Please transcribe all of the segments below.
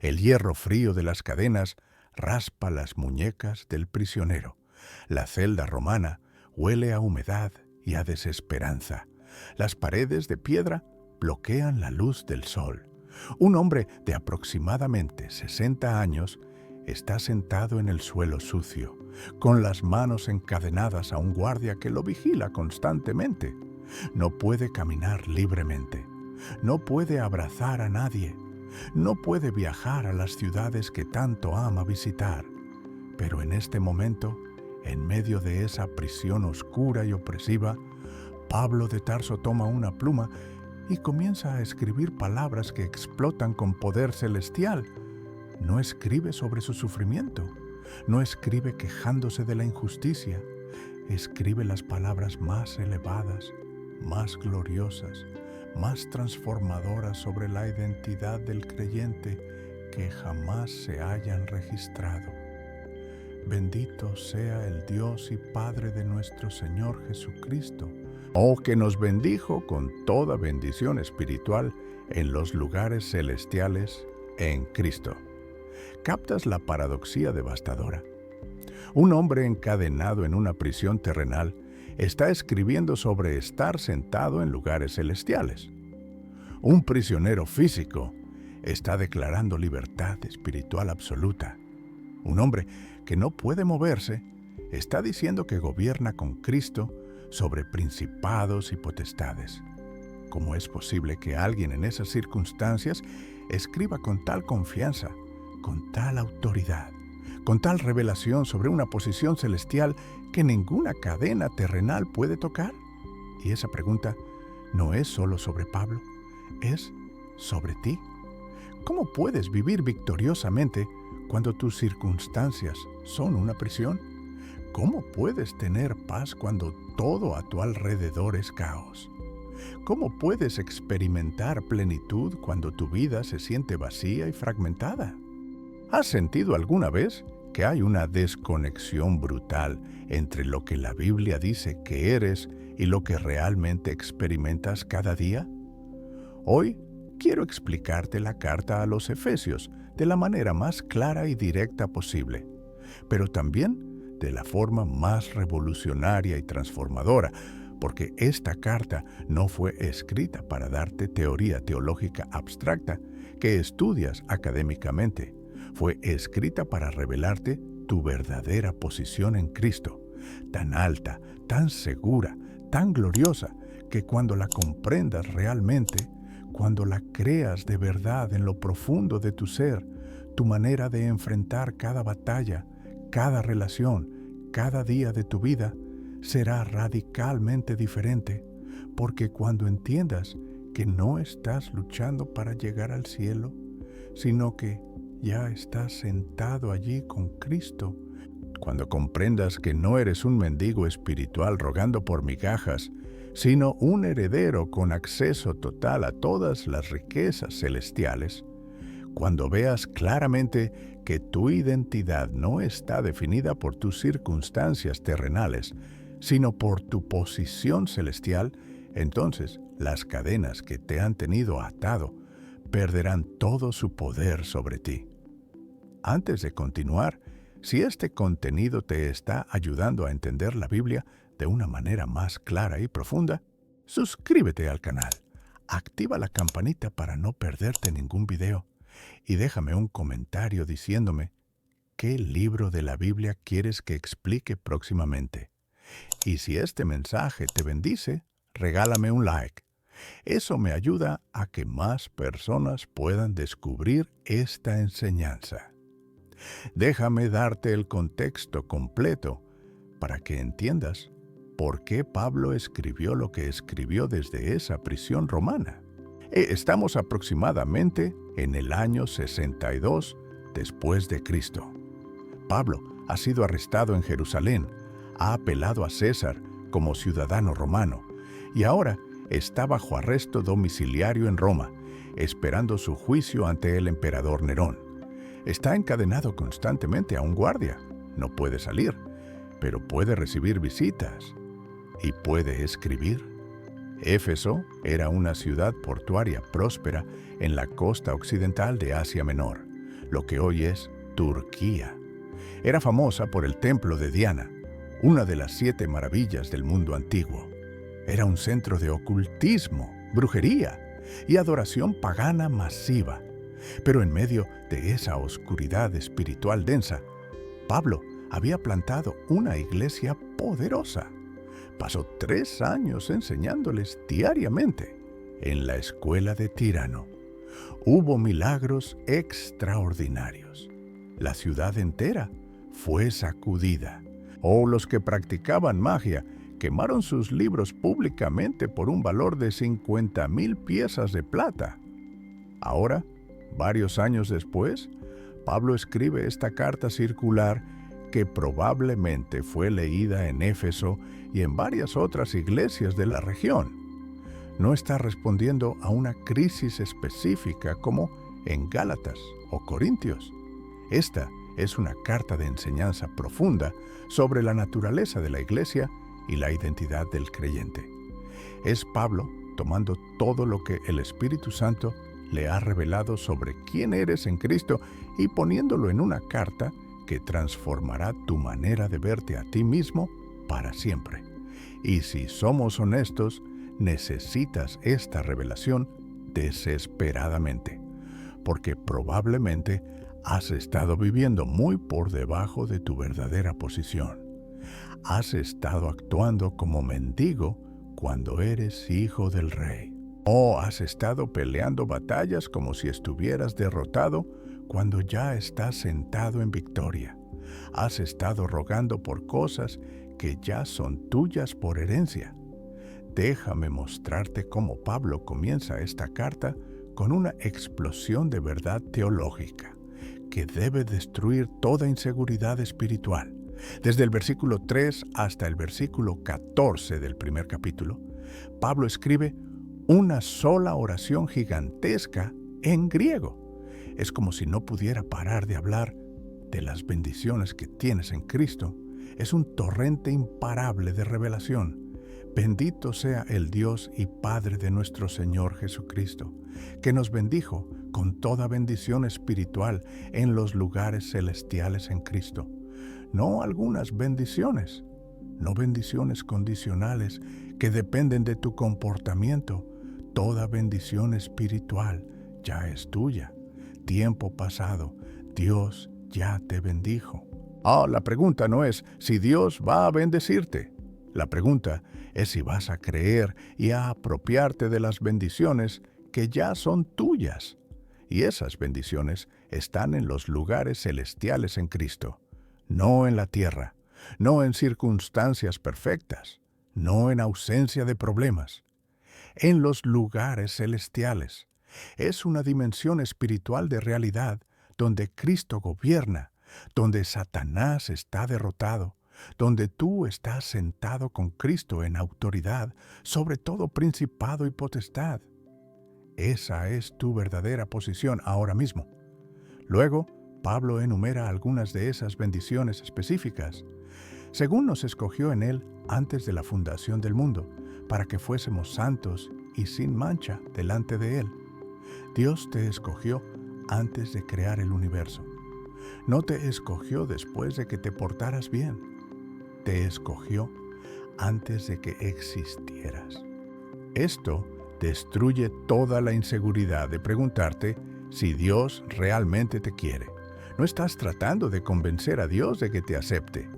El hierro frío de las cadenas raspa las muñecas del prisionero. La celda romana huele a humedad y a desesperanza. Las paredes de piedra bloquean la luz del sol. Un hombre de aproximadamente 60 años está sentado en el suelo sucio, con las manos encadenadas a un guardia que lo vigila constantemente. No puede caminar libremente. No puede abrazar a nadie. No puede viajar a las ciudades que tanto ama visitar. Pero en este momento, en medio de esa prisión oscura y opresiva, Pablo de Tarso toma una pluma y comienza a escribir palabras que explotan con poder celestial. No escribe sobre su sufrimiento, no escribe quejándose de la injusticia, escribe las palabras más elevadas, más gloriosas, más transformadoras sobre la identidad del creyente que jamás se hayan registrado. Bendito sea el Dios y Padre de nuestro Señor Jesucristo, que nos bendijo con toda bendición espiritual en los lugares celestiales en Cristo. ¿Captas la paradoxia devastadora? Un hombre encadenado en una prisión terrenal está escribiendo sobre estar sentado en lugares celestiales. Un prisionero físico está declarando libertad espiritual absoluta. Un hombre que no puede moverse está diciendo que gobierna con Cristo sobre principados y potestades. ¿Cómo es posible que alguien en esas circunstancias escriba con tal confianza, con tal autoridad, con tal revelación sobre una posición celestial que ninguna cadena terrenal puede tocar? Y esa pregunta no es solo sobre Pablo, es sobre ti. ¿Cómo puedes vivir victoriosamente cuando tus circunstancias son una prisión? ¿Cómo puedes tener paz cuando todo a tu alrededor es caos? ¿Cómo puedes experimentar plenitud cuando tu vida se siente vacía y fragmentada? ¿Has sentido alguna vez que hay una desconexión brutal entre lo que la Biblia dice que eres y lo que realmente experimentas cada día? Hoy quiero explicarte la carta a los Efesios de la manera más clara y directa posible, pero también de la forma más revolucionaria y transformadora, porque esta carta no fue escrita para darte teoría teológica abstracta que estudias académicamente. Fue escrita para revelarte tu verdadera posición en Cristo, tan alta, tan segura, tan gloriosa, que cuando la comprendas realmente, cuando la creas de verdad en lo profundo de tu ser, tu manera de enfrentar cada batalla, cada relación, cada día de tu vida, será radicalmente diferente, porque cuando entiendas que no estás luchando para llegar al cielo, sino que ya estás sentado allí con Cristo, cuando comprendas que no eres un mendigo espiritual rogando por migajas, sino un heredero con acceso total a todas las riquezas celestiales, cuando veas claramente que tu identidad no está definida por tus circunstancias terrenales, sino por tu posición celestial, entonces las cadenas que te han tenido atado perderán todo su poder sobre ti. Antes de continuar, si este contenido te está ayudando a entender la Biblia de una manera más clara y profunda, suscríbete al canal, activa la campanita para no perderte ningún video y déjame un comentario diciéndome qué libro de la Biblia quieres que explique próximamente. Y si este mensaje te bendice, regálame un like. Eso me ayuda a que más personas puedan descubrir esta enseñanza. Déjame darte el contexto completo para que entiendas por qué Pablo escribió lo que escribió desde esa prisión romana. Estamos aproximadamente en el año 62 después de Cristo. Pablo ha sido arrestado en Jerusalén, ha apelado a César como ciudadano romano y ahora está bajo arresto domiciliario en Roma, esperando su juicio ante el emperador Nerón. Está encadenado constantemente a un guardia. No puede salir, pero puede recibir visitas y puede escribir. Éfeso era una ciudad portuaria próspera en la costa occidental de Asia Menor, lo que hoy es Turquía. Era famosa por el templo de Diana, una de las 7 maravillas del mundo antiguo. Era un centro de ocultismo, brujería y adoración pagana masiva. Pero en medio de esa oscuridad espiritual densa, Pablo había plantado una iglesia poderosa. Pasó 3 años enseñándoles diariamente en la escuela de Tirano. Hubo milagros extraordinarios. La ciudad entera fue sacudida. Los que practicaban magia quemaron sus libros públicamente por un valor de 50,000 piezas de plata. Ahora, varios años después, Pablo escribe esta carta circular que probablemente fue leída en Éfeso y en varias otras iglesias de la región. No está respondiendo a una crisis específica como en Gálatas o Corintios. Esta es una carta de enseñanza profunda sobre la naturaleza de la iglesia y la identidad del creyente. Es Pablo tomando todo lo que el Espíritu Santo le ha revelado sobre quién eres en Cristo y poniéndolo en una carta que transformará tu manera de verte a ti mismo para siempre. Y si somos honestos, necesitas esta revelación desesperadamente, porque probablemente has estado viviendo muy por debajo de tu verdadera posición. Has estado actuando como mendigo cuando eres hijo del Rey. O has estado peleando batallas como si estuvieras derrotado cuando ya estás sentado en victoria. Has estado rogando por cosas que ya son tuyas por herencia. Déjame mostrarte cómo Pablo comienza esta carta con una explosión de verdad teológica que debe destruir toda inseguridad espiritual. Desde el versículo 3 hasta el versículo 14 del primer capítulo, Pablo escribe una sola oración gigantesca en griego. Es como si no pudiera parar de hablar de las bendiciones que tienes en Cristo. Es un torrente imparable de revelación. Bendito sea el Dios y Padre de nuestro Señor Jesucristo, que nos bendijo con toda bendición espiritual en los lugares celestiales en Cristo. No algunas bendiciones, no bendiciones condicionales que dependen de tu comportamiento. Toda bendición espiritual ya es tuya. Tiempo pasado, Dios ya te bendijo. La pregunta no es si Dios va a bendecirte. La pregunta es si vas a creer y a apropiarte de las bendiciones que ya son tuyas. Y esas bendiciones están en los lugares celestiales en Cristo, no en la tierra, no en circunstancias perfectas, no en ausencia de problemas. En los lugares celestiales. Es una dimensión espiritual de realidad donde Cristo gobierna, donde Satanás está derrotado, donde tú estás sentado con Cristo en autoridad sobre todo principado y potestad. Esa es tu verdadera posición ahora mismo. Luego, Pablo enumera algunas de esas bendiciones específicas, según nos escogió en Él antes de la fundación del mundo, para que fuésemos santos y sin mancha delante de Él. Dios te escogió antes de crear el universo. No te escogió después de que te portaras bien. Te escogió antes de que existieras. Esto destruye toda la inseguridad de preguntarte si Dios realmente te quiere. No estás tratando de convencer a Dios de que te acepte.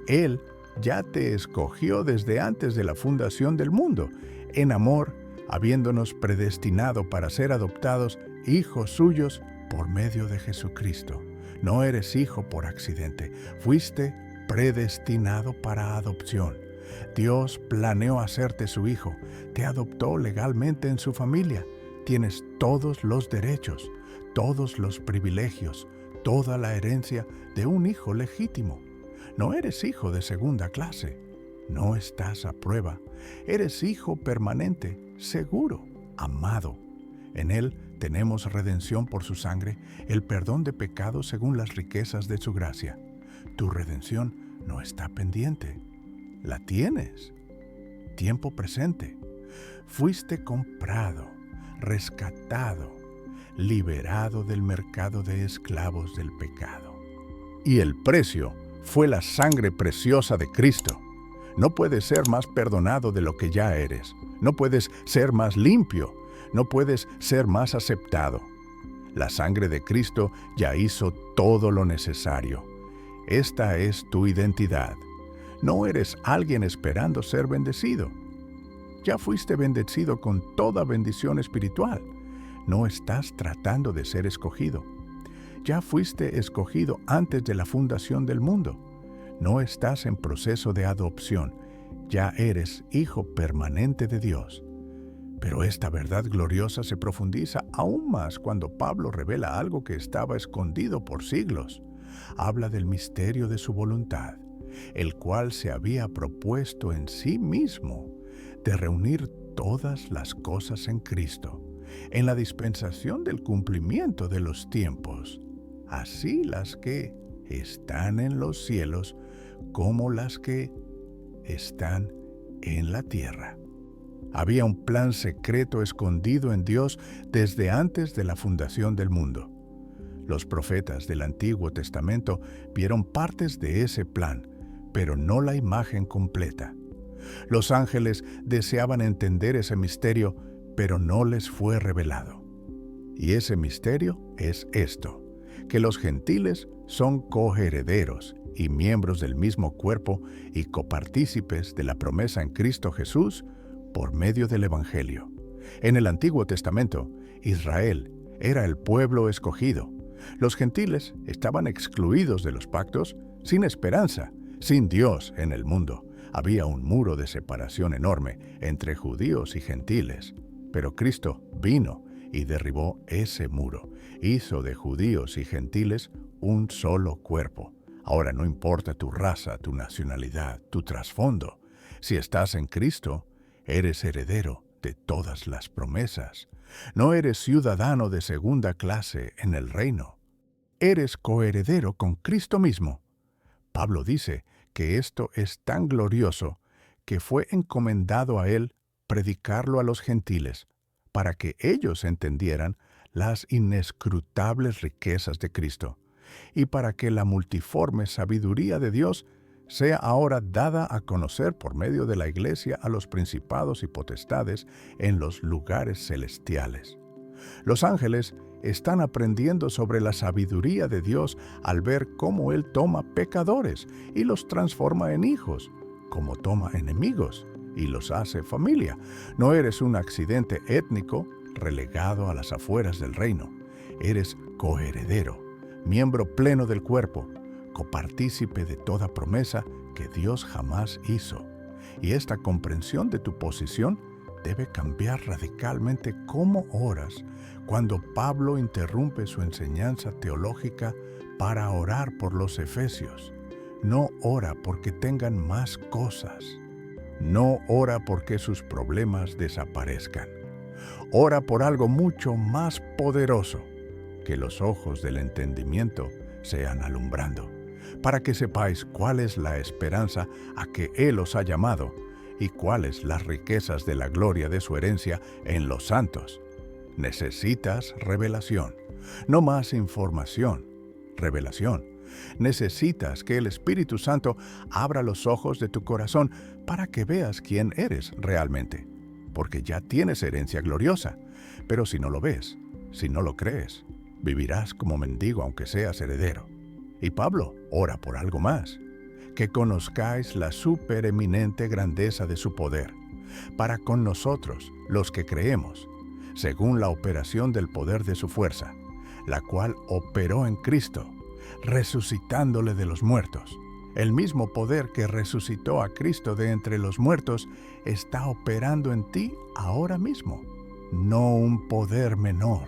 Él ya te escogió desde antes de la fundación del mundo, en amor, habiéndonos predestinado para ser adoptados hijos suyos por medio de Jesucristo. No eres hijo por accidente, fuiste predestinado para adopción. Dios planeó hacerte su hijo, te adoptó legalmente en su familia. Tienes todos los derechos, todos los privilegios, toda la herencia de un hijo legítimo. No eres hijo de segunda clase, no estás a prueba. Eres hijo permanente, seguro, amado. En Él tenemos redención por su sangre, el perdón de pecados según las riquezas de su gracia. Tu redención no está pendiente, la tienes. Tiempo presente. Fuiste comprado, rescatado, liberado del mercado de esclavos del pecado. Y el precio fue la sangre preciosa de Cristo. No puedes ser más perdonado de lo que ya eres. No puedes ser más limpio. No puedes ser más aceptado. La sangre de Cristo ya hizo todo lo necesario. Esta es tu identidad. No eres alguien esperando ser bendecido. Ya fuiste bendecido con toda bendición espiritual. No estás tratando de ser escogido. Ya fuiste escogido antes de la fundación del mundo. No estás en proceso de adopción. Ya eres hijo permanente de Dios. Pero esta verdad gloriosa se profundiza aún más cuando Pablo revela algo que estaba escondido por siglos. Habla del misterio de su voluntad, el cual se había propuesto en sí mismo de reunir todas las cosas en Cristo, en la dispensación del cumplimiento de los tiempos, así las que están en los cielos como las que están en la tierra. Había un plan secreto escondido en Dios desde antes de la fundación del mundo. Los profetas del Antiguo Testamento vieron partes de ese plan, pero no la imagen completa. Los ángeles deseaban entender ese misterio, pero no les fue revelado. Y ese misterio es esto, que los gentiles son coherederos y miembros del mismo cuerpo y copartícipes de la promesa en Cristo Jesús por medio del Evangelio. En el Antiguo Testamento, Israel era el pueblo escogido. Los gentiles estaban excluidos de los pactos, sin esperanza, sin Dios en el mundo. Había un muro de separación enorme entre judíos y gentiles. Pero Cristo vino y derribó ese muro. Hizo de judíos y gentiles un solo cuerpo. Ahora no importa tu raza, tu nacionalidad, tu trasfondo. Si estás en Cristo, eres heredero de todas las promesas. No eres ciudadano de segunda clase en el reino. Eres coheredero con Cristo mismo. Pablo dice que esto es tan glorioso que fue encomendado a él predicarlo a los gentiles, para que ellos entendieran las inescrutables riquezas de Cristo, y para que la multiforme sabiduría de Dios sea ahora dada a conocer por medio de la Iglesia a los principados y potestades en los lugares celestiales. Los ángeles están aprendiendo sobre la sabiduría de Dios al ver cómo Él toma pecadores y los transforma en hijos, como toma enemigos y los hace familia. No eres un accidente étnico relegado a las afueras del reino. Eres coheredero, miembro pleno del cuerpo, copartícipe de toda promesa que Dios jamás hizo. Y esta comprensión de tu posición debe cambiar radicalmente cómo oras cuando Pablo interrumpe su enseñanza teológica para orar por los efesios. No ora porque tengan más cosas. No ora porque sus problemas desaparezcan. Ora por algo mucho más poderoso, que los ojos del entendimiento sean alumbrando, para que sepáis cuál es la esperanza a que Él os ha llamado y cuáles las riquezas de la gloria de su herencia en los santos. Necesitas revelación, no más información, revelación. Necesitas que el Espíritu Santo abra los ojos de tu corazón para que veas quién eres realmente, porque ya tienes herencia gloriosa. Pero si no lo ves, si no lo crees, vivirás como mendigo aunque seas heredero. Y Pablo ora por algo más, que conozcáis la supereminente grandeza de su poder, para con nosotros, los que creemos, según la operación del poder de su fuerza, la cual operó en Cristo, resucitándole de los muertos. El mismo poder que resucitó a Cristo de entre los muertos está operando en ti ahora mismo. No un poder menor,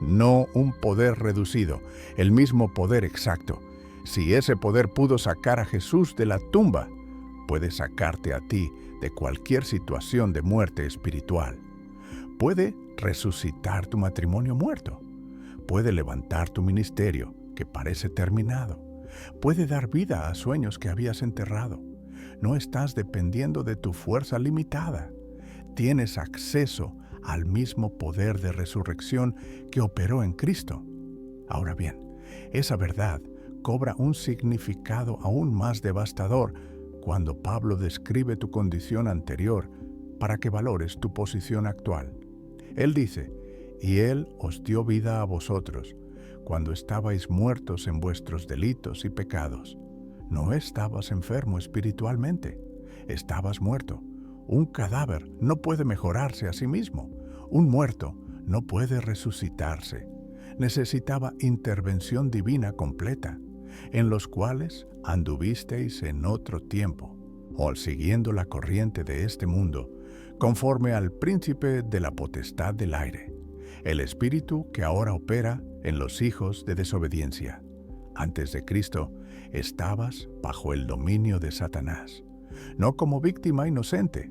no un poder reducido, el mismo poder exacto. Si ese poder pudo sacar a Jesús de la tumba, puede sacarte a ti de cualquier situación de muerte espiritual. Puede resucitar tu matrimonio muerto. Puede levantar tu ministerio, que parece terminado. Puede dar vida a sueños que habías enterrado. No estás dependiendo de tu fuerza limitada. Tienes acceso al mismo poder de resurrección que operó en Cristo. Ahora bien, esa verdad cobra un significado aún más devastador cuando Pablo describe tu condición anterior para que valores tu posición actual. Él dice, «Y Él os dio vida a vosotros, cuando estabais muertos en vuestros delitos y pecados». No estabas enfermo espiritualmente, estabas muerto. Un cadáver no puede mejorarse a sí mismo. Un muerto no puede resucitarse. Necesitaba intervención divina completa, en los cuales anduvisteis en otro tiempo, o siguiendo la corriente de este mundo, conforme al príncipe de la potestad del aire, el espíritu que ahora opera en los hijos de desobediencia. Antes de Cristo, estabas bajo el dominio de Satanás, no como víctima inocente,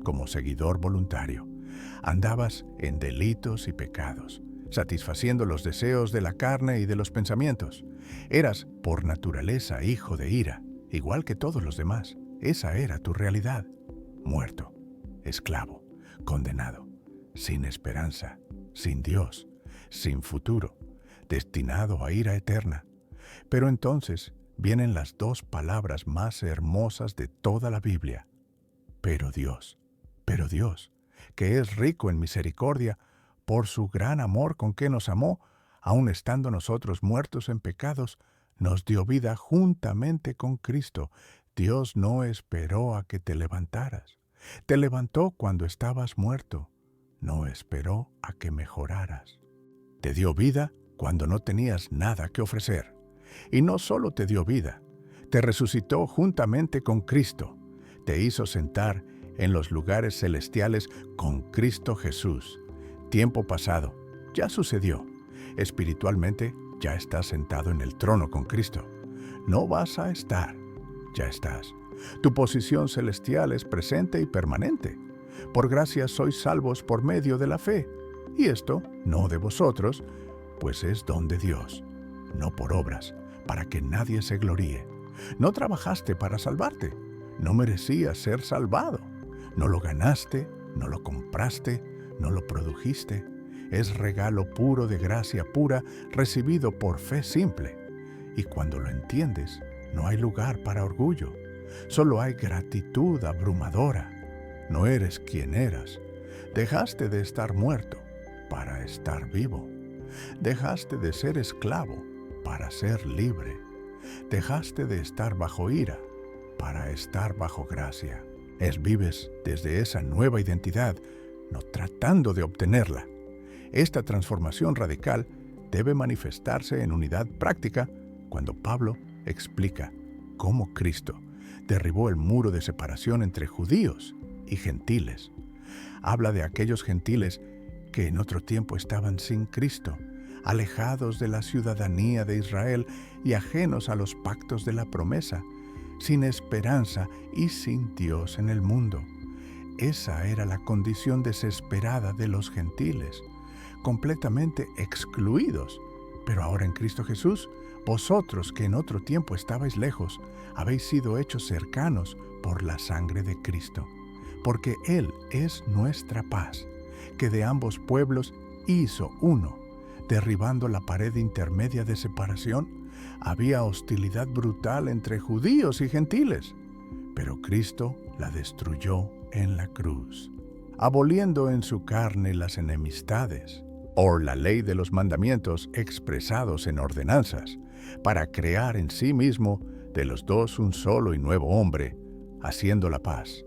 como seguidor voluntario. Andabas en delitos y pecados, satisfaciendo los deseos de la carne y de los pensamientos. Eras, por naturaleza, hijo de ira, igual que todos los demás. Esa era tu realidad. Muerto, esclavo, condenado, sin esperanza, sin Dios, sin futuro, destinado a ira eterna. Pero entonces vienen las dos palabras más hermosas de toda la Biblia. Pero Dios, que es rico en misericordia, por su gran amor con que nos amó, aun estando nosotros muertos en pecados, nos dio vida juntamente con Cristo. Dios no esperó a que te levantaras. Te levantó cuando estabas muerto. No esperó a que mejoraras. Te dio vida cuando no tenías nada que ofrecer. Y no solo te dio vida, te resucitó juntamente con Cristo. Te hizo sentar en los lugares celestiales con Cristo Jesús. Tiempo pasado, ya sucedió. Espiritualmente, ya estás sentado en el trono con Cristo. No vas a estar, ya estás. Tu posición celestial es presente y permanente. Por gracia sois salvos por medio de la fe. Y esto, no de vosotros, pues es don de Dios, no por obras, para que nadie se gloríe. No trabajaste para salvarte, no merecías ser salvado. No lo ganaste, no lo compraste, no lo produjiste. Es regalo puro de gracia pura, recibido por fe simple. Y cuando lo entiendes, no hay lugar para orgullo. Solo hay gratitud abrumadora. No eres quien eras. Dejaste de estar muerto para estar vivo. Dejaste de ser esclavo para ser libre. Dejaste de estar bajo ira para estar bajo gracia. Vives desde esa nueva identidad, no tratando de obtenerla. Esta transformación radical debe manifestarse en unidad práctica cuando Pablo explica cómo Cristo derribó el muro de separación entre judíos y gentiles. Habla de aquellos gentiles que en otro tiempo estaban sin Cristo, alejados de la ciudadanía de Israel y ajenos a los pactos de la promesa, sin esperanza y sin Dios en el mundo. Esa era la condición desesperada de los gentiles, completamente excluidos. Pero ahora en Cristo Jesús, vosotros que en otro tiempo estabais lejos, habéis sido hechos cercanos por la sangre de Cristo, porque Él es nuestra paz, que de ambos pueblos hizo uno, derribando la pared intermedia de separación. Había hostilidad brutal entre judíos y gentiles, pero Cristo la destruyó en la cruz, aboliendo en su carne las enemistades, o la ley de los mandamientos expresados en ordenanzas, para crear en sí mismo de los dos un solo y nuevo hombre, haciendo la paz.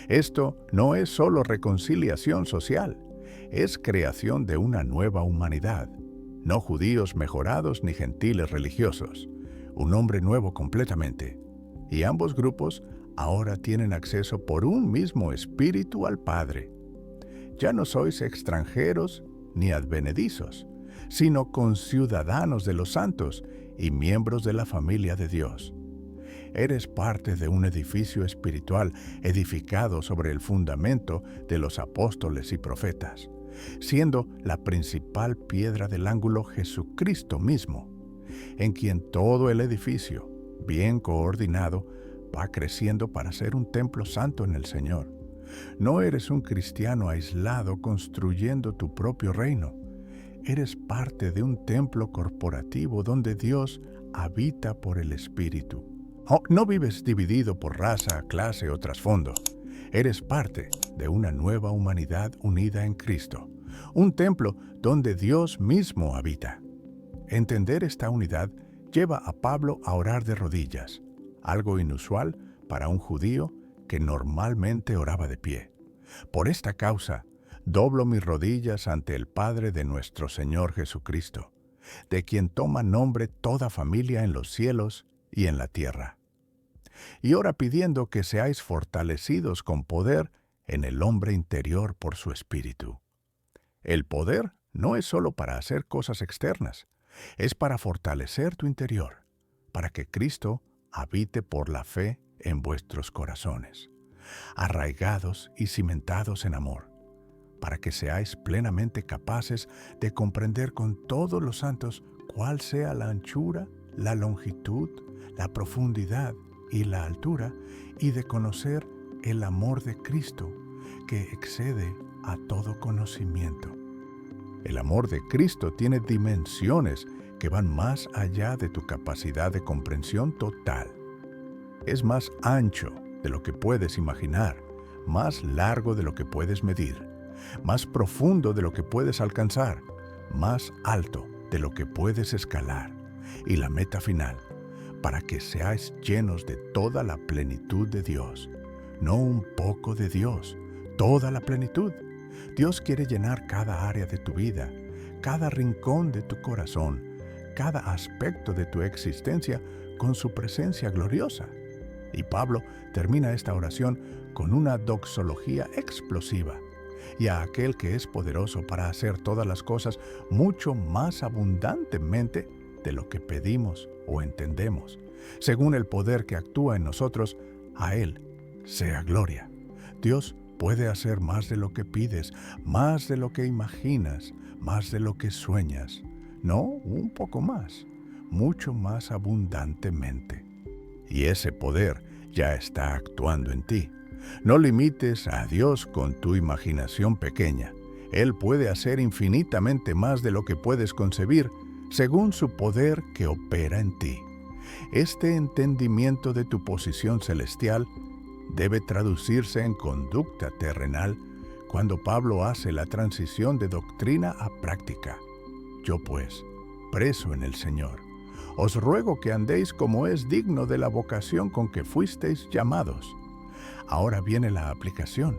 Esto no es solo reconciliación social, es creación de una nueva humanidad, no judíos mejorados ni gentiles religiosos, un hombre nuevo completamente. Y ambos grupos ahora tienen acceso por un mismo espíritu al Padre. Ya no sois extranjeros ni advenedizos, sino conciudadanos de los santos y miembros de la familia de Dios. Eres parte de un edificio espiritual edificado sobre el fundamento de los apóstoles y profetas, siendo la principal piedra del ángulo Jesucristo mismo, en quien todo el edificio, bien coordinado, va creciendo para ser un templo santo en el Señor. No eres un cristiano aislado construyendo tu propio reino. Eres parte de un templo corporativo donde Dios habita por el Espíritu. No vives dividido por raza, clase o trasfondo. Eres parte de una nueva humanidad unida en Cristo. Un templo donde Dios mismo habita. Entender esta unidad lleva a Pablo a orar de rodillas, algo inusual para un judío que normalmente oraba de pie. Por esta causa, doblo mis rodillas ante el Padre de nuestro Señor Jesucristo, de quien toma nombre toda familia en los cielos y en la tierra. Y ora pidiendo que seáis fortalecidos con poder en el hombre interior por su Espíritu. El poder no es solo para hacer cosas externas, es para fortalecer tu interior, para que Cristo habite por la fe en vuestros corazones, arraigados y cimentados en amor, para que seáis plenamente capaces de comprender con todos los santos cuál sea la anchura, la longitud, la profundidad y la altura, y de conocer el amor de Cristo, que excede a todo conocimiento. El amor de Cristo tiene dimensiones que van más allá de tu capacidad de comprensión total. Es más ancho de lo que puedes imaginar, más largo de lo que puedes medir, más profundo de lo que puedes alcanzar, más alto de lo que puedes escalar. Y la meta final, para que seáis llenos de toda la plenitud de Dios, no un poco de Dios, toda la plenitud. Dios quiere llenar cada área de tu vida, cada rincón de tu corazón, cada aspecto de tu existencia con su presencia gloriosa. Y Pablo termina esta oración con una doxología explosiva. Y a aquel que es poderoso para hacer todas las cosas mucho más abundantemente de lo que pedimos o entendemos, según el poder que actúa en nosotros, a Él sea gloria. Dios puede hacer más de lo que pides, más de lo que imaginas, más de lo que sueñas. No, un poco más, mucho más abundantemente. Y ese poder ya está actuando en ti. No limites a Dios con tu imaginación pequeña. Él puede hacer infinitamente más de lo que puedes concebir, según su poder que opera en ti. Este entendimiento de tu posición celestial debe traducirse en conducta terrenal cuando Pablo hace la transición de doctrina a práctica. Yo pues, preso en el Señor, os ruego que andéis como es digno de la vocación con que fuisteis llamados. Ahora viene la aplicación.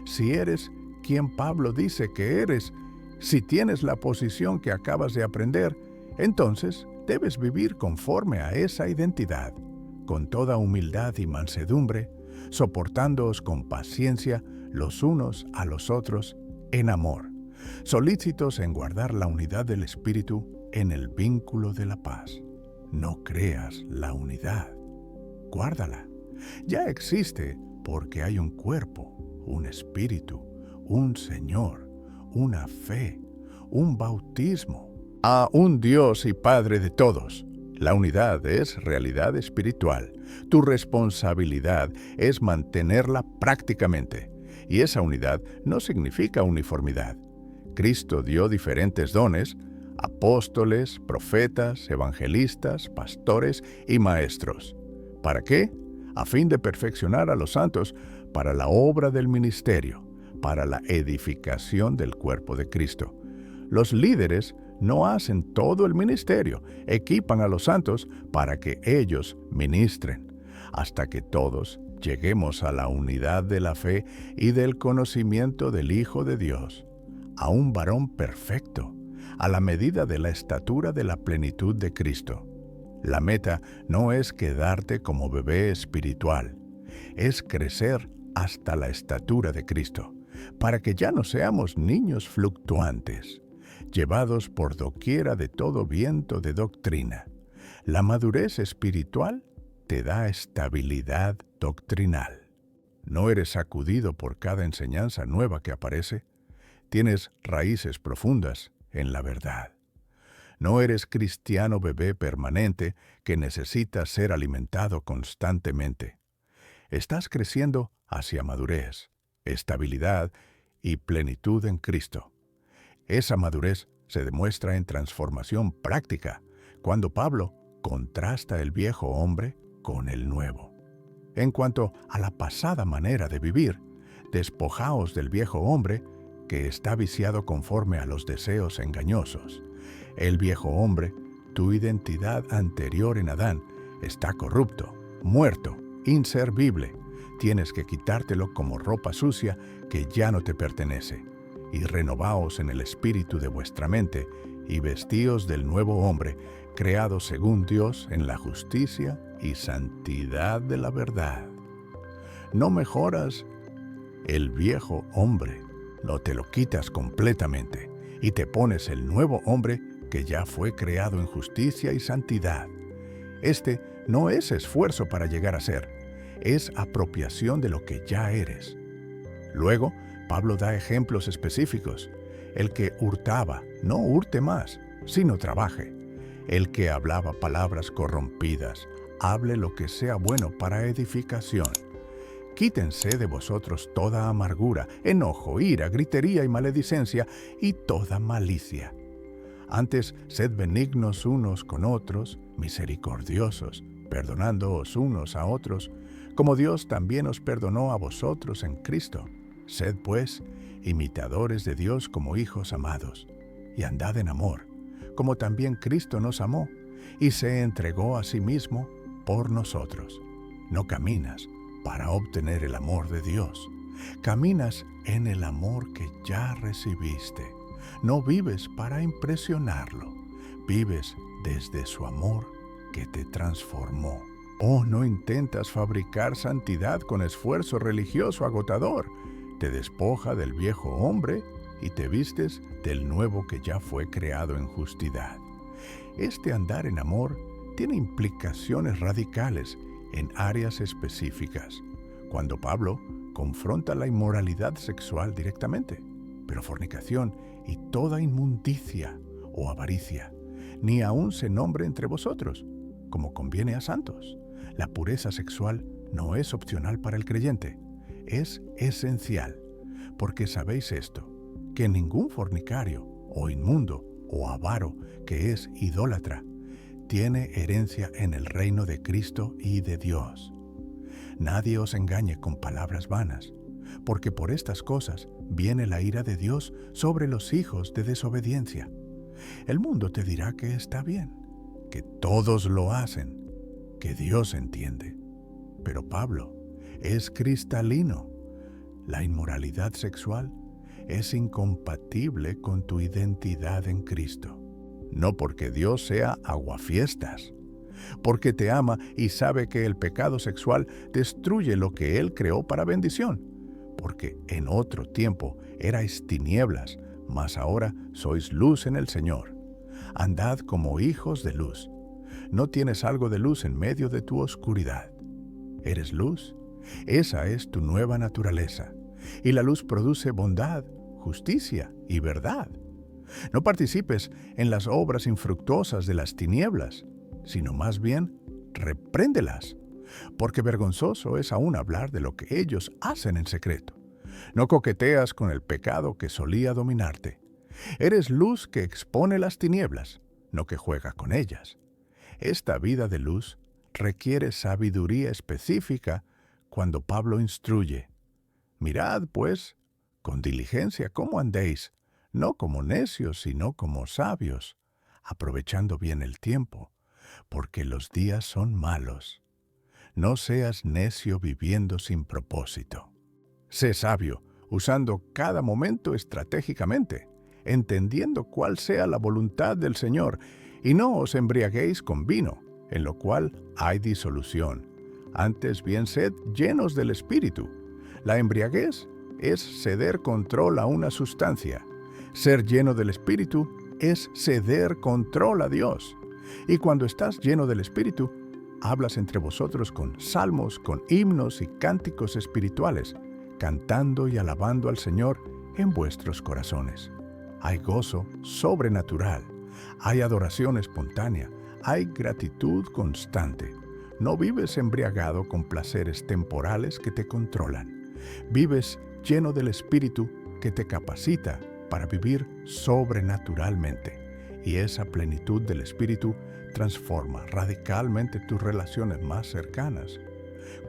Si eres quien Pablo dice que eres, si tienes la posición que acabas de aprender, entonces debes vivir conforme a esa identidad, con toda humildad y mansedumbre, soportándoos con paciencia los unos a los otros en amor, solícitos en guardar la unidad del Espíritu en el vínculo de la paz. No creas la unidad, guárdala. Ya existe porque hay un cuerpo, un espíritu, un Señor, una fe, un bautismo, a un Dios y Padre de todos. La unidad es realidad espiritual. Tu responsabilidad es mantenerla prácticamente. Y esa unidad no significa uniformidad. Cristo dio diferentes dones: apóstoles, profetas, evangelistas, pastores y maestros. ¿Para qué? A fin de perfeccionar a los santos para la obra del ministerio, para la edificación del cuerpo de Cristo. Los líderes no hacen todo el ministerio, equipan a los santos para que ellos ministren, hasta que todos lleguemos a la unidad de la fe y del conocimiento del Hijo de Dios, a un varón perfecto, a la medida de la estatura de la plenitud de Cristo. La meta no es quedarte como bebé espiritual, es crecer hasta la estatura de Cristo, para que ya no seamos niños fluctuantes, llevados por doquiera de todo viento de doctrina. La madurez espiritual te da estabilidad doctrinal. No eres sacudido por cada enseñanza nueva que aparece. Tienes raíces profundas en la verdad. No eres cristiano bebé permanente que necesita ser alimentado constantemente. Estás creciendo hacia madurez, estabilidad y plenitud en Cristo. Esa madurez se demuestra en transformación práctica, cuando Pablo contrasta el viejo hombre con el nuevo. En cuanto a la pasada manera de vivir, despojaos del viejo hombre que está viciado conforme a los deseos engañosos. El viejo hombre, tu identidad anterior en Adán, está corrupto, muerto, inservible. Tienes que quitártelo como ropa sucia que ya no te pertenece. Y renovaos en el espíritu de vuestra mente, y vestíos del nuevo hombre, creado según Dios en la justicia y santidad de la verdad. No mejoras el viejo hombre, no te lo quitas completamente, y te pones el nuevo hombre que ya fue creado en justicia y santidad. Este no es esfuerzo para llegar a ser, es apropiación de lo que ya eres. Luego, Pablo da ejemplos específicos. El que hurtaba, no hurte más, sino trabaje. El que hablaba palabras corrompidas, hable lo que sea bueno para edificación. Quítense de vosotros toda amargura, enojo, ira, gritería y maledicencia, y toda malicia. Antes, sed benignos unos con otros, misericordiosos, perdonándoos unos a otros, como Dios también os perdonó a vosotros en Cristo. Sed, pues, imitadores de Dios como hijos amados, y andad en amor, como también Cristo nos amó, y se entregó a sí mismo por nosotros. No caminas para obtener el amor de Dios. Caminas en el amor que ya recibiste. No vives para impresionarlo. Vives desde su amor que te transformó. Oh, no intentas fabricar santidad con esfuerzo religioso agotador. Te despoja del viejo hombre y te vistes del nuevo que ya fue creado en justidad. Este andar en amor tiene implicaciones radicales en áreas específicas. Cuando Pablo confronta la inmoralidad sexual directamente, pero fornicación y toda inmundicia o avaricia, ni aun se nombre entre vosotros, como conviene a santos. La pureza sexual no es opcional para el creyente, es esencial, porque sabéis esto, que ningún fornicario o inmundo o avaro que es idólatra tiene herencia en el reino de Cristo y de Dios. Nadie os engañe con palabras vanas, porque por estas cosas viene la ira de Dios sobre los hijos de desobediencia. El mundo te dirá que está bien, que todos lo hacen, que Dios entiende. Pero Pablo es cristalino. La inmoralidad sexual es incompatible con tu identidad en Cristo. No porque Dios sea aguafiestas, porque te ama y sabe que el pecado sexual destruye lo que Él creó para bendición, porque en otro tiempo erais tinieblas, mas ahora sois luz en el Señor. Andad como hijos de luz. No tienes algo de luz en medio de tu oscuridad. ¿Eres luz? Esa es tu nueva naturaleza. Y la luz produce bondad, justicia y verdad. No participes en las obras infructuosas de las tinieblas, sino más bien repréndelas, porque vergonzoso es aún hablar de lo que ellos hacen en secreto. No coqueteas con el pecado que solía dominarte. Eres luz que expone las tinieblas, no que juega con ellas. Esta vida de luz requiere sabiduría específica cuando Pablo instruye. Mirad, pues, con diligencia cómo andéis, no como necios, sino como sabios, aprovechando bien el tiempo, porque los días son malos. No seas necio viviendo sin propósito. Sé sabio, usando cada momento estratégicamente, entendiendo cuál sea la voluntad del Señor, y no os embriaguéis con vino, en lo cual hay disolución. Antes bien sed llenos del Espíritu. La embriaguez es ceder control a una sustancia. Ser lleno del Espíritu es ceder control a Dios. Y cuando estás lleno del Espíritu, hablas entre vosotros con salmos, con himnos y cánticos espirituales, cantando y alabando al Señor en vuestros corazones. Hay gozo sobrenatural, hay adoración espontánea, hay gratitud constante. No vives embriagado con placeres temporales que te controlan. Vives lleno del Espíritu que te capacita para vivir sobrenaturalmente. Y esa plenitud del Espíritu transforma radicalmente tus relaciones más cercanas.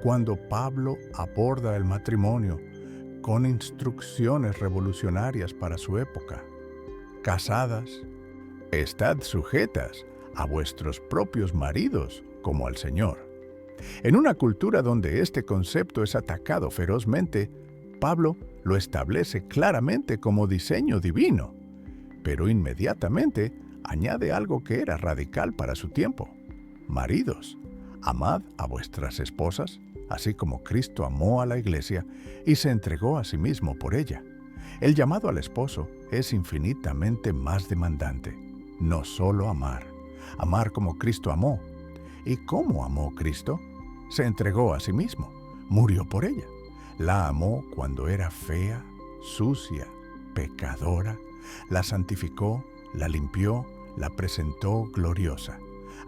Cuando Pablo aborda el matrimonio con instrucciones revolucionarias para su época, casadas, estad sujetas a vuestros propios maridos como al Señor. En una cultura donde este concepto es atacado ferozmente, Pablo lo establece claramente como diseño divino, pero inmediatamente añade algo que era radical para su tiempo. Maridos, amad a vuestras esposas, así como Cristo amó a la iglesia y se entregó a sí mismo por ella. El llamado al esposo es infinitamente más demandante. No solo amar como Cristo amó. ¿Y cómo amó Cristo? Se entregó a sí mismo, murió por ella. La amó cuando era fea, sucia, pecadora, la santificó, la limpió, la presentó gloriosa.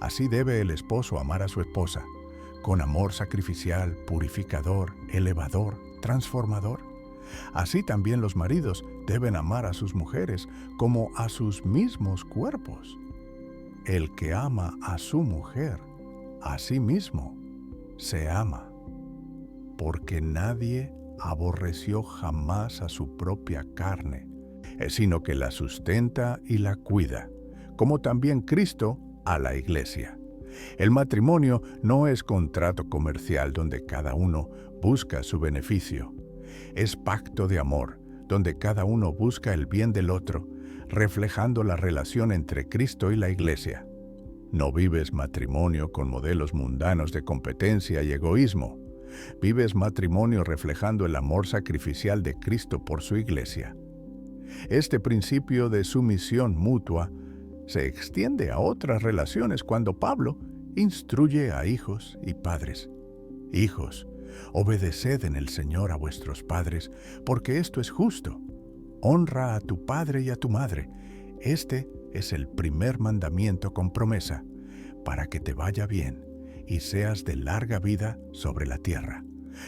Así debe el esposo amar a su esposa, con amor sacrificial, purificador, elevador, transformador. Así también los maridos deben amar a sus mujeres como a sus mismos cuerpos. El que ama a su mujer, a sí mismo, se ama, porque nadie aborreció jamás a su propia carne, sino que la sustenta y la cuida, como también Cristo a la iglesia. El matrimonio no es contrato comercial donde cada uno busca su beneficio. Es pacto de amor, donde cada uno busca el bien del otro, reflejando la relación entre Cristo y la iglesia. No vives matrimonio con modelos mundanos de competencia y egoísmo. Vives matrimonio reflejando el amor sacrificial de Cristo por su iglesia. Este principio de sumisión mutua se extiende a otras relaciones cuando Pablo instruye a hijos y padres. Hijos, obedeced en el Señor a vuestros padres, porque esto es justo. Honra a tu padre y a tu madre. Este es el primer mandamiento con promesa, para que te vaya bien y seas de larga vida sobre la tierra.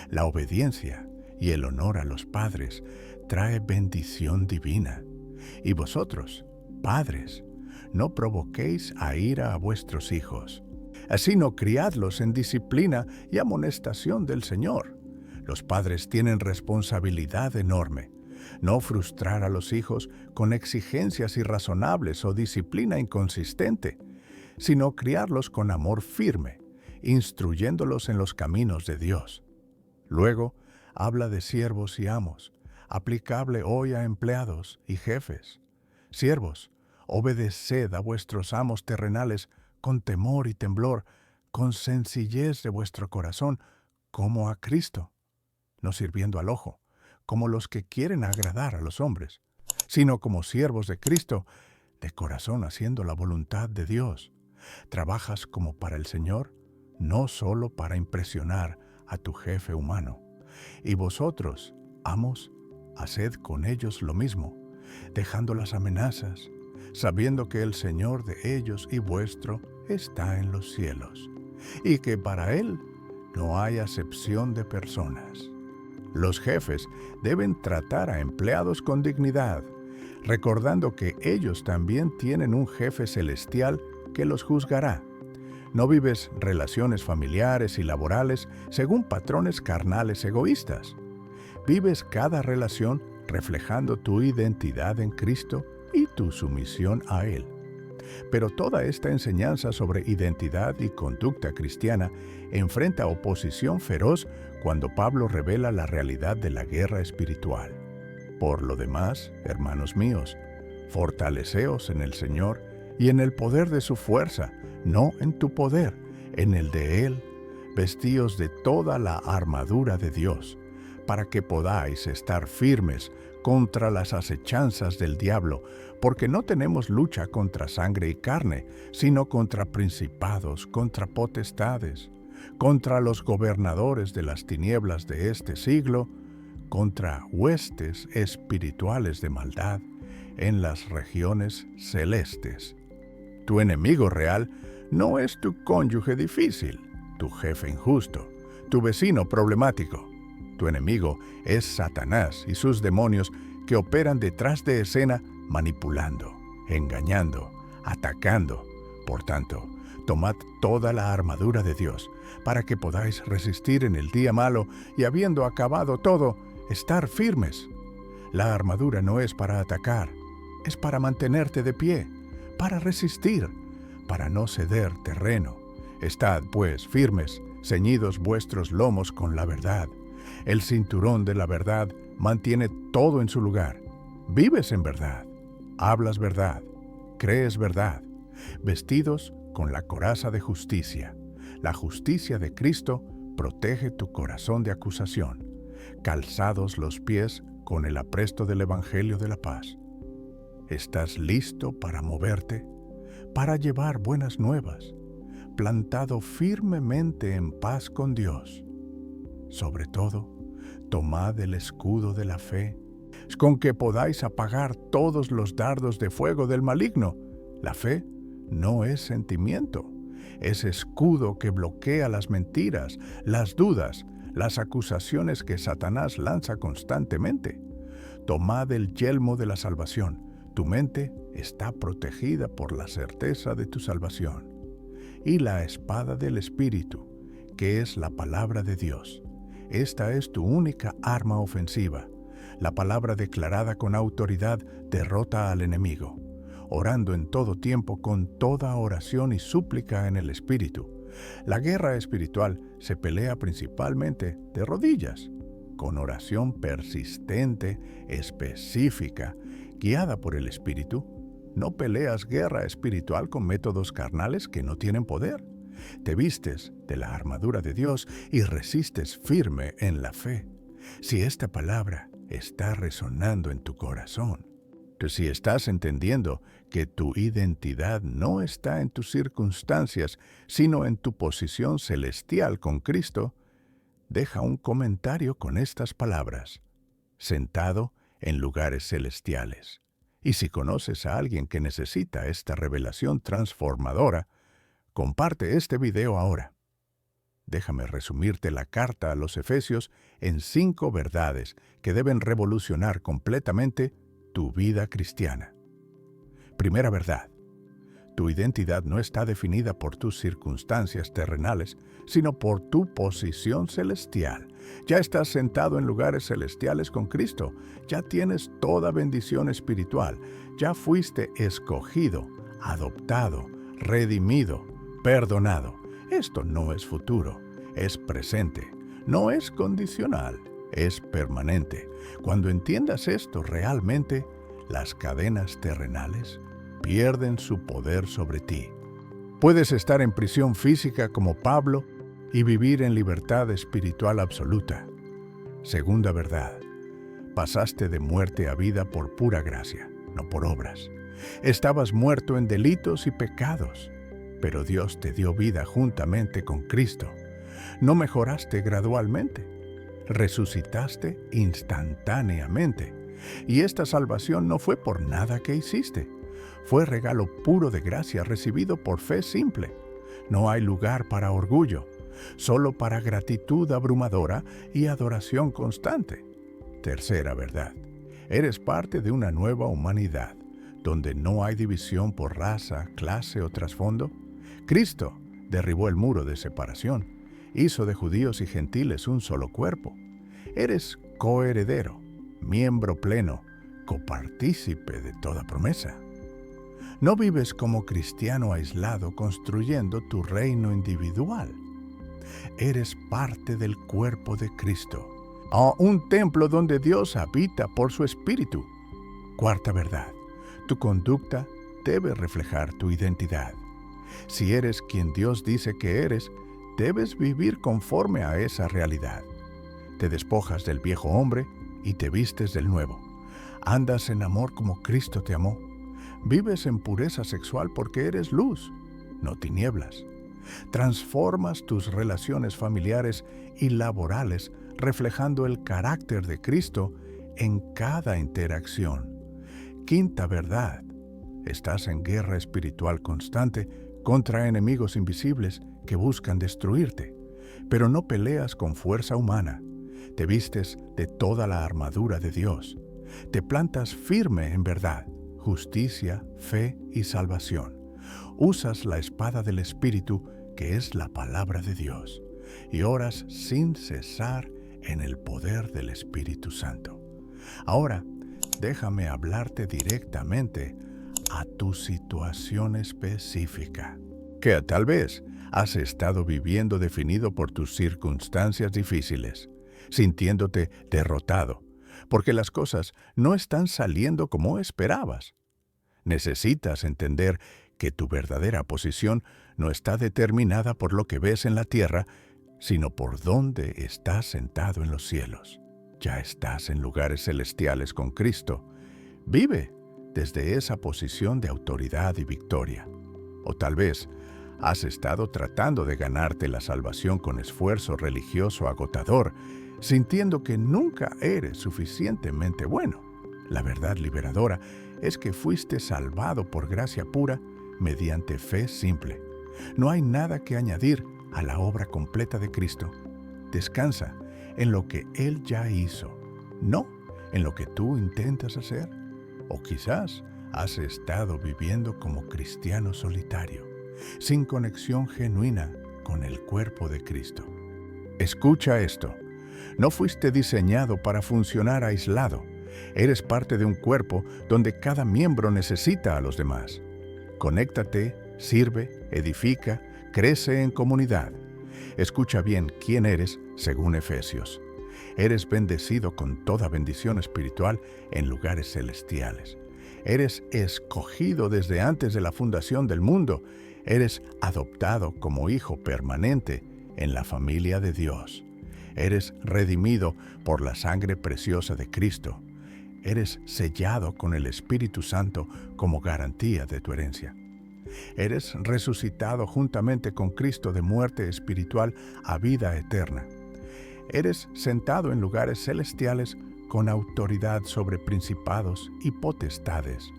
La obediencia y el honor a los padres trae bendición divina. Y vosotros, padres, no provoquéis a ira a vuestros hijos, sino criadlos en disciplina y amonestación del Señor. Los padres tienen responsabilidad enorme. No frustrar a los hijos con exigencias irrazonables o disciplina inconsistente, sino criarlos con amor firme, instruyéndolos en los caminos de Dios. Luego, habla de siervos y amos, aplicable hoy a empleados y jefes. Siervos, obedeced a vuestros amos terrenales con temor y temblor, con sencillez de vuestro corazón, como a Cristo, no sirviendo al ojo, como los que quieren agradar a los hombres, sino como siervos de Cristo, de corazón haciendo la voluntad de Dios. Trabajas como para el Señor, no solo para impresionar a tu jefe humano. Y vosotros, amos, haced con ellos lo mismo, dejando las amenazas, sabiendo que el Señor de ellos y vuestro está en los cielos, y que para Él no hay acepción de personas. Los jefes deben tratar a empleados con dignidad, recordando que ellos también tienen un jefe celestial que los juzgará. No vives relaciones familiares y laborales según patrones carnales egoístas. Vives cada relación reflejando tu identidad en Cristo y tu sumisión a Él. Pero toda esta enseñanza sobre identidad y conducta cristiana enfrenta oposición feroz cuando Pablo revela la realidad de la guerra espiritual. Por lo demás, hermanos míos, fortaleceos en el Señor y en el poder de su fuerza, no en tu poder, en el de Él. Vestíos de toda la armadura de Dios, para que podáis estar firmes contra las acechanzas del diablo, porque no tenemos lucha contra sangre y carne, sino contra principados, contra potestades, contra los gobernadores de las tinieblas de este siglo, contra huestes espirituales de maldad en las regiones celestes. Tu enemigo real no es tu cónyuge difícil, tu jefe injusto, tu vecino problemático. Tu enemigo es Satanás y sus demonios que operan detrás de escena manipulando, engañando, atacando. Por tanto, tomad toda la armadura de Dios para que podáis resistir en el día malo y habiendo acabado todo, estar firmes. La armadura no es para atacar, es para mantenerte de pie, para resistir, para no ceder terreno. Estad, pues, firmes, ceñidos vuestros lomos con la verdad. El cinturón de la verdad mantiene todo en su lugar. Vives en verdad, hablas verdad, crees verdad, vestidos con la coraza de justicia. La justicia de Cristo protege tu corazón de acusación. Calzados los pies con el apresto del Evangelio de la paz. ¿Estás listo para moverte, para llevar buenas nuevas, plantado firmemente en paz con Dios? Sobre todo, tomad el escudo de la fe, con que podáis apagar todos los dardos de fuego del maligno. La fe no es sentimiento, es escudo que bloquea las mentiras, las dudas, las acusaciones que Satanás lanza constantemente. Tomad el yelmo de la salvación. Tu mente está protegida por la certeza de tu salvación. Y la espada del Espíritu, que es la palabra de Dios. Esta es tu única arma ofensiva. La palabra declarada con autoridad derrota al enemigo. Orando en todo tiempo con toda oración y súplica en el Espíritu. La guerra espiritual se pelea principalmente de rodillas, con oración persistente, específica, guiada por el Espíritu. No peleas guerra espiritual con métodos carnales que no tienen poder. Te vistes de la armadura de Dios y resistes firme en la fe. Si esta palabra está resonando en tu corazón, si estás entendiendo que tu identidad no está en tus circunstancias, sino en tu posición celestial con Cristo, deja un comentario con estas palabras: sentado en lugares celestiales. Y si conoces a alguien que necesita esta revelación transformadora, comparte este video ahora. Déjame resumirte la carta a los Efesios en 5 verdades que deben revolucionar completamente tu vida cristiana. Primera verdad: tu identidad no está definida por tus circunstancias terrenales, sino por tu posición celestial. Ya estás sentado en lugares celestiales con Cristo. Ya tienes toda bendición espiritual. Ya fuiste escogido, adoptado, redimido, perdonado. Esto no es futuro, es presente. No es condicional, es permanente. Cuando entiendas esto realmente, las cadenas terrenales pierden su poder sobre ti. Puedes estar en prisión física como Pablo y vivir en libertad espiritual absoluta. Segunda verdad: pasaste de muerte a vida por pura gracia, no por obras. Estabas muerto en delitos y pecados, pero Dios te dio vida juntamente con Cristo. No mejoraste gradualmente, resucitaste instantáneamente. Y esta salvación no fue por nada que hiciste. Fue regalo puro de gracia recibido por fe simple. No hay lugar para orgullo, solo para gratitud abrumadora y adoración constante. Tercera verdad: eres parte de una nueva humanidad, donde no hay división por raza, clase o trasfondo. Cristo derribó el muro de separación, hizo de judíos y gentiles un solo cuerpo. Eres coheredero, miembro pleno, copartícipe de toda promesa. No vives como cristiano aislado construyendo tu reino individual. Eres parte del cuerpo de Cristo, un templo donde Dios habita por su Espíritu. Cuarta verdad: tu conducta debe reflejar tu identidad. Si eres quien Dios dice que eres, debes vivir conforme a esa realidad. Te despojas del viejo hombre y te vistes del nuevo. Andas en amor como Cristo te amó. Vives en pureza sexual porque eres luz, no tinieblas. Transformas tus relaciones familiares y laborales reflejando el carácter de Cristo en cada interacción. Quinta verdad: estás en guerra espiritual constante contra enemigos invisibles que buscan destruirte, pero no peleas con fuerza humana. Te vistes de toda la armadura de Dios. Te plantas firme en verdad, justicia, fe y salvación. Usas la espada del Espíritu, que es la palabra de Dios, y oras sin cesar en el poder del Espíritu Santo. Ahora, déjame hablarte directamente a tu situación específica, que tal vez has estado viviendo definido por tus circunstancias difíciles, sintiéndote derrotado, porque las cosas no están saliendo como esperabas. Necesitas entender que tu verdadera posición no está determinada por lo que ves en la tierra, sino por dónde estás sentado en los cielos. Ya estás en lugares celestiales con Cristo. Vive desde esa posición de autoridad y victoria. O tal vez has estado tratando de ganarte la salvación con esfuerzo religioso agotador, sintiendo que nunca eres suficientemente bueno. La verdad liberadora es que fuiste salvado por gracia pura mediante fe simple. No hay nada que añadir a la obra completa de Cristo. Descansa en lo que Él ya hizo, no en lo que tú intentas hacer. O quizás has estado viviendo como cristiano solitario, sin conexión genuina con el cuerpo de Cristo. Escucha esto. No fuiste diseñado para funcionar aislado. Eres parte de un cuerpo donde cada miembro necesita a los demás. Conéctate, sirve, edifica, crece en comunidad. Escucha bien quién eres según Efesios. Eres bendecido con toda bendición espiritual en lugares celestiales. Eres escogido desde antes de la fundación del mundo. Eres adoptado como hijo permanente en la familia de Dios. Eres redimido por la sangre preciosa de Cristo. Eres sellado con el Espíritu Santo como garantía de tu herencia. Eres resucitado juntamente con Cristo de muerte espiritual a vida eterna. Eres sentado en lugares celestiales con autoridad sobre principados y potestades.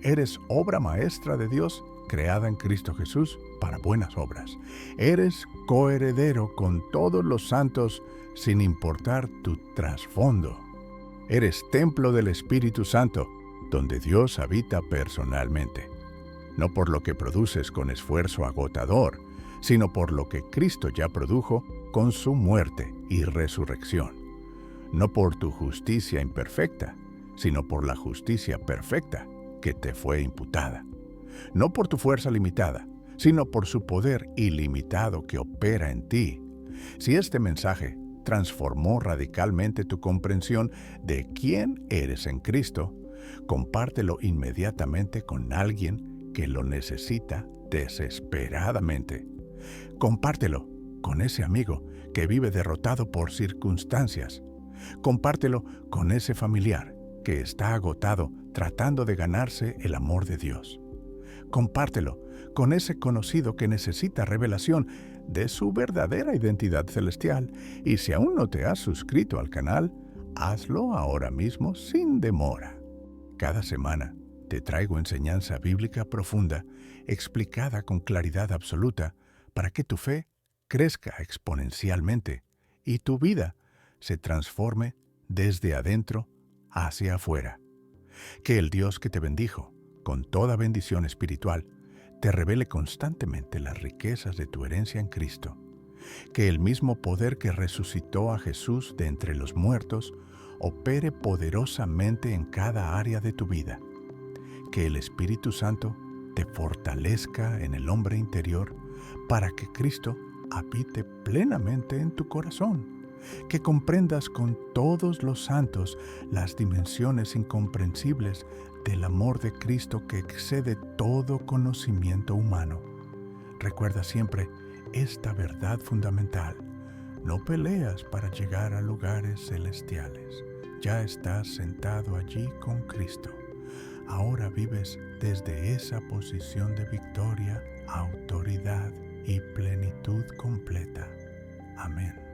Eres obra maestra de Dios creada en Cristo Jesús para buenas obras. Eres coheredero con todos los santos sin importar tu trasfondo. Eres templo del Espíritu Santo, donde Dios habita personalmente. No por lo que produces con esfuerzo agotador, sino por lo que Cristo ya produjo con su muerte y resurrección. No por tu justicia imperfecta, sino por la justicia perfecta que te fue imputada. No por tu fuerza limitada, sino por su poder ilimitado que opera en ti. Si este mensaje transformó radicalmente tu comprensión de quién eres en Cristo, compártelo inmediatamente con alguien que lo necesita desesperadamente. Compártelo con ese amigo que vive derrotado por circunstancias. Compártelo con ese familiar que está agotado tratando de ganarse el amor de Dios. Compártelo con ese conocido que necesita revelación de su verdadera identidad celestial. Y si aún no te has suscrito al canal, hazlo ahora mismo sin demora. Cada semana te traigo enseñanza bíblica profunda, explicada con claridad absoluta, para que tu fe crezca exponencialmente y tu vida se transforme desde adentro hacia afuera. Que el Dios que te bendijo con toda bendición espiritual te revele constantemente las riquezas de tu herencia en Cristo. Que el mismo poder que resucitó a Jesús de entre los muertos opere poderosamente en cada área de tu vida. Que el Espíritu Santo te fortalezca en el hombre interior para que Cristo habite plenamente en tu corazón. Que comprendas con todos los santos las dimensiones incomprensibles del amor de Cristo que excede todo conocimiento humano. Recuerda siempre esta verdad fundamental. No peleas para llegar a lugares celestiales. Ya estás sentado allí con Cristo. Ahora vives desde esa posición de victoria, autoridad y plenitud completa. Amén.